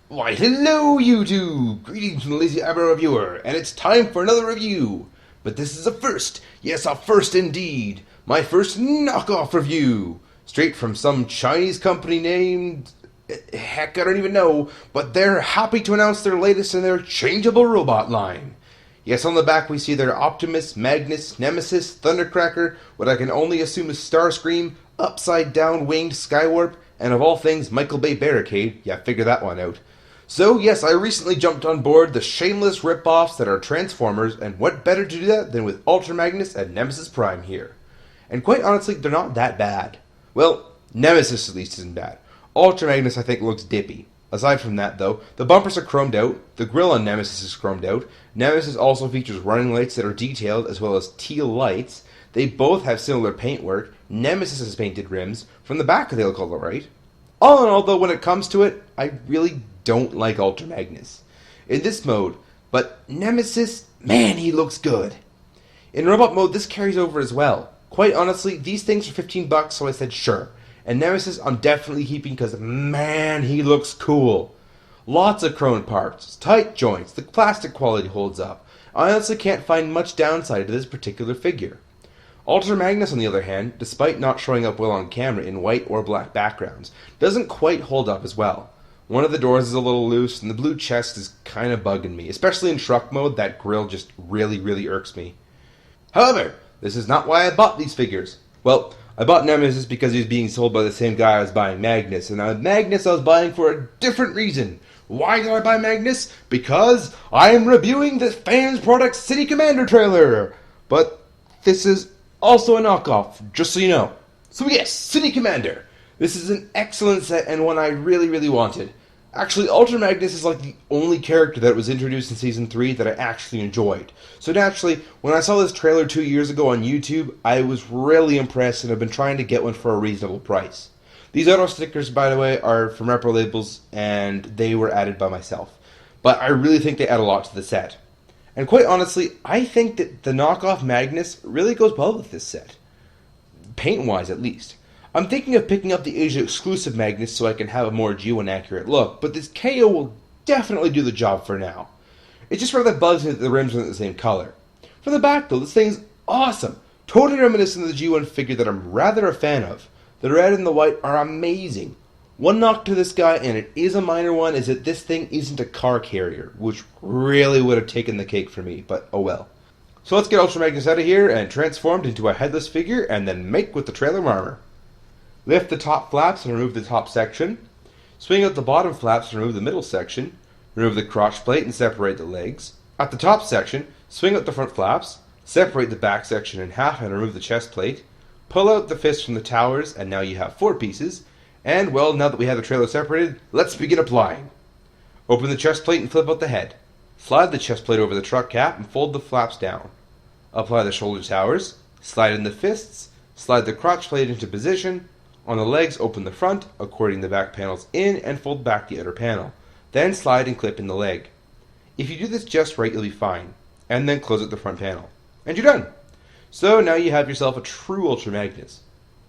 Why, hello, YouTube! Greetings from the LazyEyebrowReviewer, and it's time for another review. But this is a first. Yes, a first indeed. My first knockoff review. Straight from some Chinese company named... Heck, I don't even know. But they're happy to announce their latest in their changeable robot line. Yes, on the back we see their Optimus, Magnus, Nemesis, Thundercracker, what I can only assume is Starscream, Upside Down Winged Skywarp, and of all things, Michael Bay Barricade. Yeah, figure that one out. So, yes, I recently jumped on board the shameless rip-offs that are Transformers, and what better to do that than with Ultra Magnus and Nemesis Prime here. And quite honestly, they're not that bad. Well, Nemesis at least isn't bad. Ultra Magnus I think looks dippy. Aside from that, though, the bumpers are chromed out, the grille on Nemesis is chromed out, Nemesis also features running lights that are detailed as well as teal lights, they both have similar paintwork, Nemesis has painted rims, from the back they look alright. All in all, though, when it comes to it, I really don't like Ultra Magnus in this mode, but Nemesis, man, he looks good. In robot mode, this carries over as well. Quite honestly, these things are $15, so I said sure. And Nemesis, I'm definitely keeping because, man, he looks cool. Lots of chrome parts, tight joints, the plastic quality holds up. I honestly can't find much downside to this particular figure. Ultra Magnus, on the other hand, despite not showing up well on camera in white or black backgrounds, doesn't quite hold up as well. One of the doors is a little loose, and the blue chest is kind of bugging me. Especially in truck mode, that grille just really irks me. However, this is not why I bought these figures. Well, I bought Nemesis because he was being sold by the same guy I was buying Magnus, and Magnus I was buying for a different reason. Why did I buy Magnus? Because I am reviewing the Fans Product City Commander trailer! But this is also a knockoff, just so you know. So yes, City Commander! This is an excellent set and one I really wanted. Actually, Ultra Magnus is like the only character that was introduced in Season 3 that I actually enjoyed. So naturally, when I saw this trailer 2 years ago on YouTube, I was really impressed and have been trying to get one for a reasonable price. These auto stickers, by the way, are from Repro Labels and they were added by myself. But I really think they add a lot to the set. And quite honestly, I think that the knockoff Magnus really goes well with this set. Paint-wise, at least. I'm thinking of picking up the Asia exclusive Magnus so I can have a more G1 accurate look, but this KO will definitely do the job for now. It just rather bugs me that the rims aren't the same color. From the back though, this thing's awesome. Totally reminiscent of the G1 figure that I'm rather a fan of. The red and the white are amazing. One knock to this guy, and it is a minor one, is that this thing isn't a car carrier, which really would have taken the cake for me, but oh well. So let's get Ultra Magnus out of here and transformed into a headless figure and then make with the trailer armor. Lift the top flaps and remove the top section. Swing out the bottom flaps and remove the middle section. Remove the crotch plate and separate the legs. At the top section, swing out the front flaps. Separate the back section in half and remove the chest plate. Pull out the fist from the towers and now you have 4 pieces. And well, now that we have the trailer separated, let's begin applying. Open the chest plate and flip out the head. Slide the chest plate over the truck cap and fold the flaps down. Apply the shoulder towers. Slide in the fists. Slide the crotch plate into position. On the legs, open the front, according the back panels in, and fold back the outer panel. Then slide and clip in the leg. If you do this just right, you'll be fine. And then close out the front panel. And you're done! So now you have yourself a true Ultra Magnus.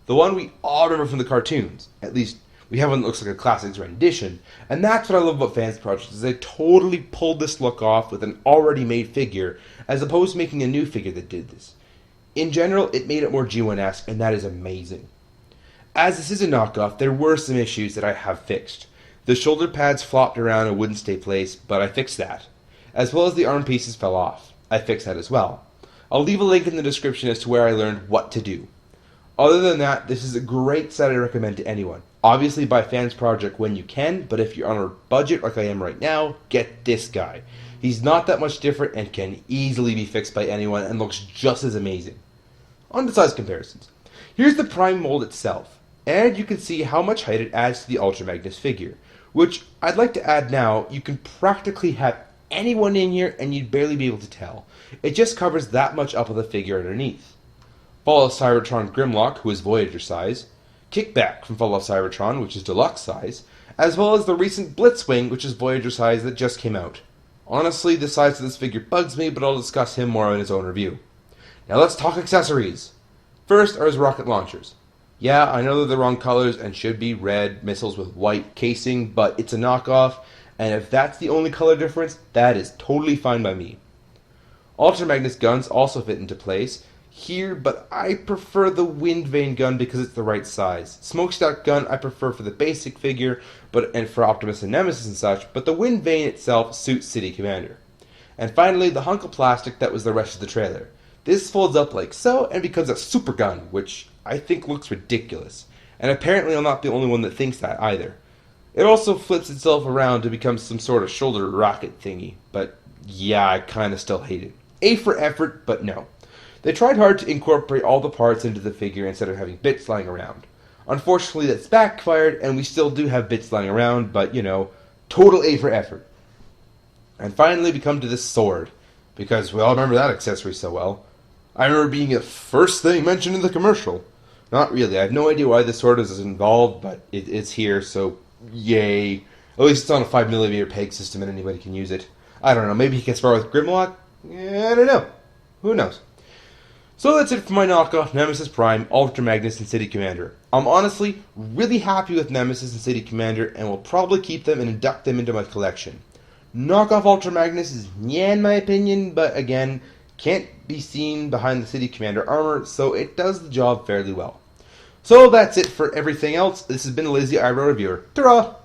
The one we all remember from the cartoons. At least, we have one that looks like a classics rendition. And that's what I love about Fans Project, is they totally pulled this look off with an already made figure, as opposed to making a new figure that did this. In general, it made it more G1-esque, and that is amazing. As this is a knockoff, there were some issues that I have fixed. The shoulder pads flopped around and wouldn't stay placed, but I fixed that. As well as the arm pieces fell off. I fixed that as well. I'll leave a link in the description as to where I learned what to do. Other than that, this is a great set I recommend to anyone. Obviously buy Fans Project when you can, but if you're on a budget like I am right now, get this guy. He's not that much different and can easily be fixed by anyone and looks just as amazing. On to size comparisons. Here's the Prime mold itself. And you can see how much height it adds to the Ultra Magnus figure, which I'd like to add now. You can practically have anyone in here and you'd barely be able to tell. It just covers that much up of the figure underneath. Fall of Cybertron Grimlock, who is Voyager size, Kickback from Fall of Cybertron, which is Deluxe size, as well as the recent Blitzwing, which is Voyager size that just came out. Honestly, the size of this figure bugs me, but I'll discuss him more in his own review. Now let's talk accessories. First are his rocket launchers. Yeah, I know they're the wrong colors and should be red missiles with white casing, but it's a knockoff, and if that's the only color difference, that is totally fine by me. Ultra Magnus guns also fit into place here, but I prefer the Wind Vane gun because it's the right size. Smokestack gun I prefer for the basic figure, and for Optimus and Nemesis and such, but the Wind Vane itself suits City Commander. And finally, the hunk of plastic that was the rest of the trailer. This folds up like so and becomes a super gun, which I think looks ridiculous. And apparently I'm not the only one that thinks that either. It also flips itself around to become some sort of shoulder rocket thingy, but yeah, I kinda still hate it. A for effort, but no. They tried hard to incorporate all the parts into the figure instead of having bits lying around. Unfortunately, that's backfired, and we still do have bits lying around, but, total A for effort. And finally, we come to this sword, because we all remember that accessory so well. I remember being the first thing mentioned in the commercial. Not really. I have no idea why this sword is involved, but it's here, so yay. At least it's on a 5mm peg system and anybody can use it. I don't know, maybe he can spar with Grimlock? I don't know. Who knows? So that's it for my knockoff Nemesis Prime, Ultra Magnus, and City Commander. I'm honestly really happy with Nemesis and City Commander and will probably keep them and induct them into my collection. Knockoff Ultra Magnus is yeah in my opinion, but again, can't be seen behind the City Commander armor, so it does the job fairly well. So that's it for everything else. This has been LazyEyebrowReviewer. Ta-ra!